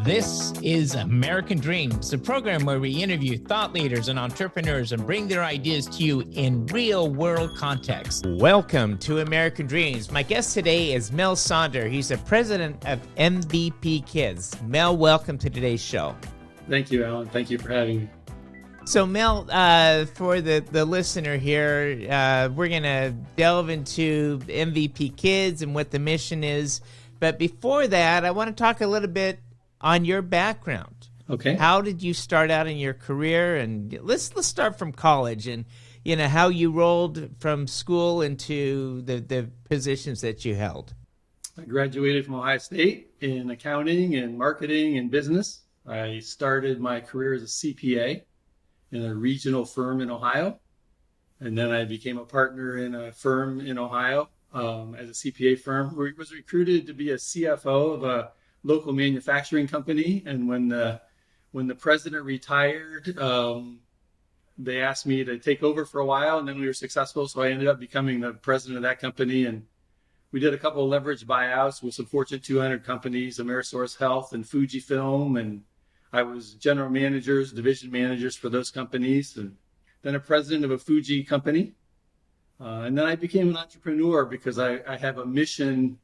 This is American Dreams, a program where we interview thought leaders and entrepreneurs and bring their ideas to you in real-world context. Welcome to American Dreams. My guest today is Mel Sonder. He's the president of MVP Kids. Mel, welcome to today's show. Thank you, Alan. Thank you for having me. So, Mel, for the listener here, we're going to delve into MVP Kids and what the mission is. But before that, I want to talk a little bit on your background. Okay. How did you start out in your career? And let's start from college and, how you rolled from school into the positions that you held. I graduated from Ohio State in accounting and marketing and business. I started my career as a CPA in a regional firm in Ohio. And then I became a partner in a firm in Ohio as a CPA firm. I was recruited to be a CFO of a local manufacturing company, and when the president retired, they asked me to take over for a while, and then we were successful, so I ended up becoming the president of that company. And we did a couple of leverage buyouts with some Fortune 200 companies, Amerisource Health and Fujifilm, and I was general managers, division managers for those companies, and then a president of a Fuji company. And then I became an entrepreneur because I have a mission.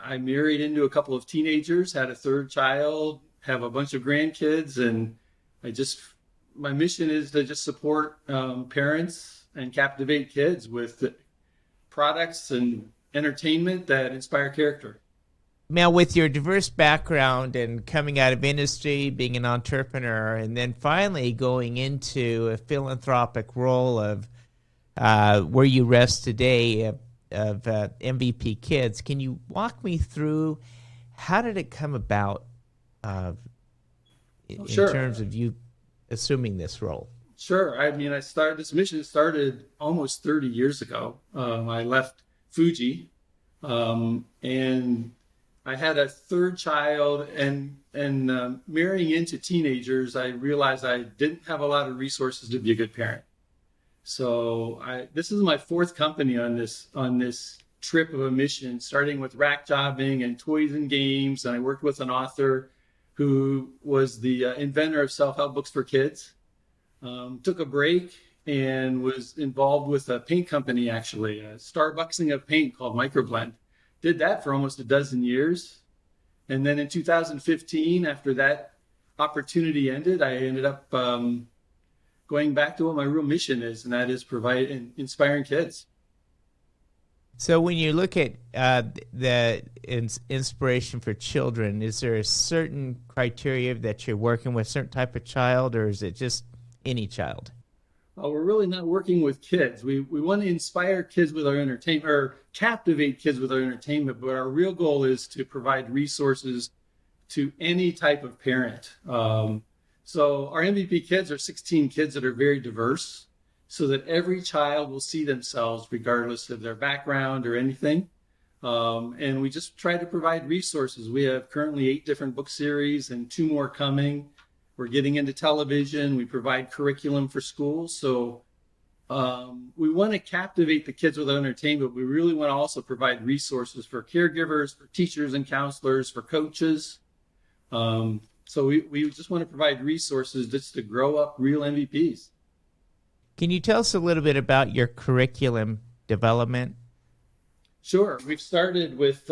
I married into a couple of teenagers, had a third child, have a bunch of grandkids, and my mission is to just support parents and captivate kids with products and entertainment that inspire character. Mel, with your diverse background and coming out of industry, being an entrepreneur, and then finally going into a philanthropic role of where you rest today, of MVP Kids. Can you walk me through how did it come about in terms of you assuming this role? Sure. This mission started almost 30 years ago. I left Fuji and I had a third child, and marrying into teenagers, I realized I didn't have a lot of resources to be a good parent. So this is my fourth company on this trip of a mission, starting with rack jobbing and toys and games. And I worked with an author who was the inventor of self-help books for kids. Took a break and was involved with a paint company, actually, a Starbucksing of paint called Microblend. Did that for almost a dozen years. And then in 2015, after that opportunity ended, I ended up going back to what my real mission is, and that is inspiring kids. So when you look at the inspiration for children, is there a certain criteria that you're working with, a certain type of child, or is it just any child? We're really not working with kids. We want to inspire kids with our entertainment, or captivate kids with our entertainment, but our real goal is to provide resources to any type of parent. So our MVP Kids are 16 kids that are very diverse, so that every child will see themselves regardless of their background or anything. And we just try to provide resources. We have currently 8 different book series and 2 more coming. We're getting into television. We provide curriculum for schools. So we want to captivate the kids with entertainment. We really want to also provide resources for caregivers, for teachers and counselors, for coaches. So we just want to provide resources just to grow up real MVPs. Can you tell us a little bit about your curriculum development? Sure. We started with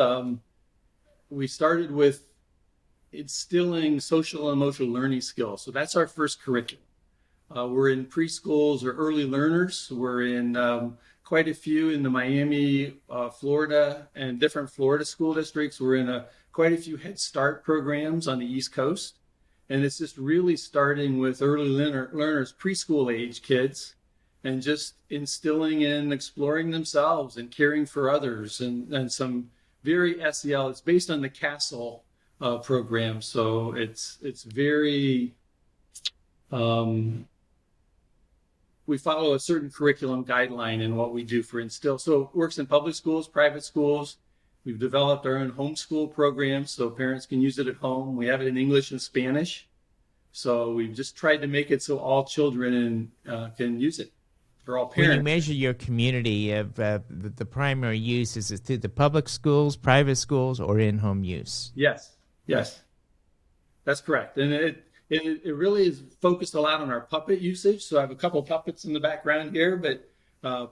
instilling social and emotional learning skills. So that's our first curriculum. We're in preschools or early learners. We're in quite a few in the Miami, Florida, and different Florida school districts. We're in quite a few Head Start programs on the East Coast. And it's just really starting with early learners, preschool age kids, and just instilling in exploring themselves and caring for others, and some very SEL. It's based on the CASTLE program. So it's very, we follow a certain curriculum guideline in what we do for instill. So it works in public schools, private schools. We've developed our own homeschool program so parents can use it at home. We have it in English and Spanish. So we've just tried to make it so all children can use it, for all parents. When you measure your community of the primary use, is it through the public schools, private schools, or in-home use? Yes. That's correct. And it really is focused a lot on our puppet usage. So I have a couple puppets in the background here, but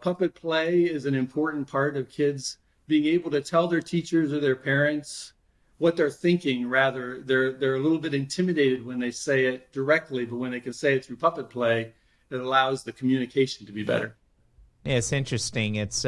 puppet play is an important part of kids being able to tell their teachers or their parents what they're thinking. Rather, they're a little bit intimidated when they say it directly, but when they can say it through puppet play, it allows the communication to be better. Yeah, it's interesting. It's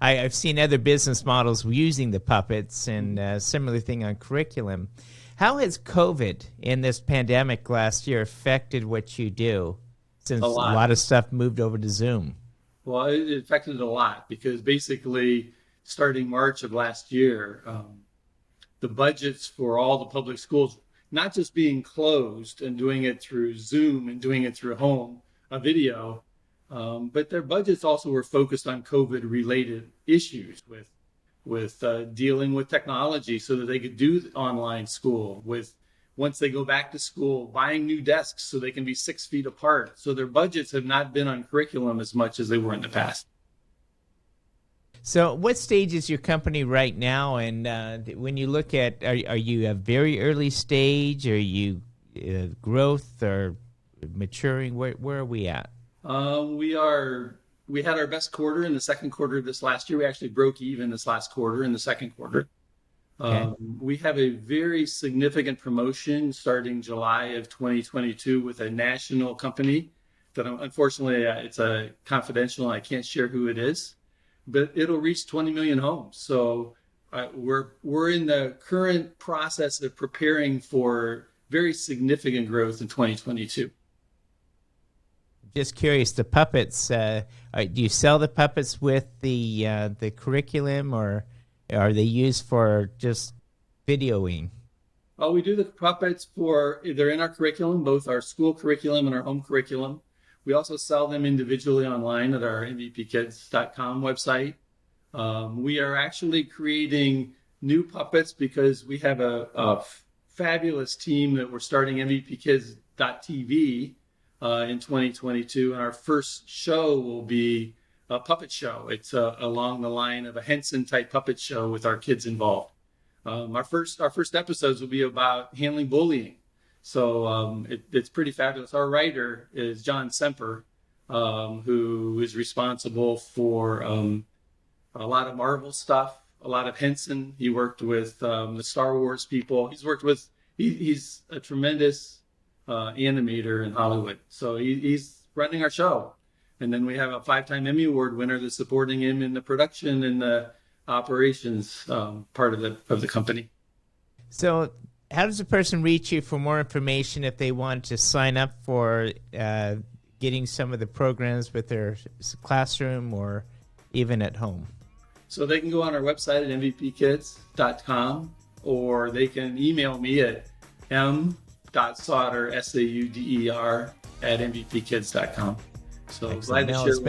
I've seen other business models using the puppets, and similar thing on curriculum. How has COVID in this pandemic last year affected what you do, since a lot of stuff moved over to Zoom? Well, it affected it a lot because basically starting March of last year, the budgets for all the public schools, not just being closed and doing it through Zoom and doing it through a video, but their budgets also were focused on COVID-related issues with dealing with technology so that they could do online school, with once they go back to school, buying new desks so they can be 6 feet apart. So their budgets have not been on curriculum as much as they were in the past. So what stage is your company right now? And when you look at, are you a very early stage? Are you growth or maturing? Where are we at? We had our best quarter in the second quarter of this last year. We actually broke even this last quarter in the second quarter. Okay. We have a very significant promotion starting July of 2022 with a national company that unfortunately it's a confidential and I can't share who it is, but it'll reach 20 million homes. So we're in the current process of preparing for very significant growth in 2022. Just curious, the puppets, do you sell the puppets with the curriculum, or are they used for just videoing? Oh, we do the puppets they're in our curriculum, both our school curriculum and our home curriculum. We also sell them individually online at our mvpkids.com website. We are actually creating new puppets because we have a fabulous team that we're starting mvpkids.tv in 2022, and our first show will be a puppet show. It's along the line of a Henson type puppet show with our kids involved. Our first episodes will be about handling bullying, so it's pretty fabulous. Our writer is John Semper, who is responsible for a lot of Marvel stuff, a lot of Henson. He worked with the Star Wars people. He's a tremendous animator in Hollywood. So he's running our show. And then we have a 5-time Emmy Award winner that's supporting him in the production and the operations part of the company. So how does a person reach you for more information if they want to sign up for getting some of the programs with their classroom or even at home? So they can go on our website at mvpkids.com, or they can email me at m.sauder, SAUDER, at mvpkids.com. So excellent. Glad to share. It's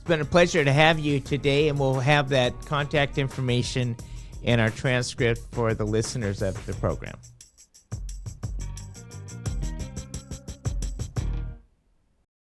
been a pleasure to have you today, and we'll have that contact information in our transcript for the listeners of the program.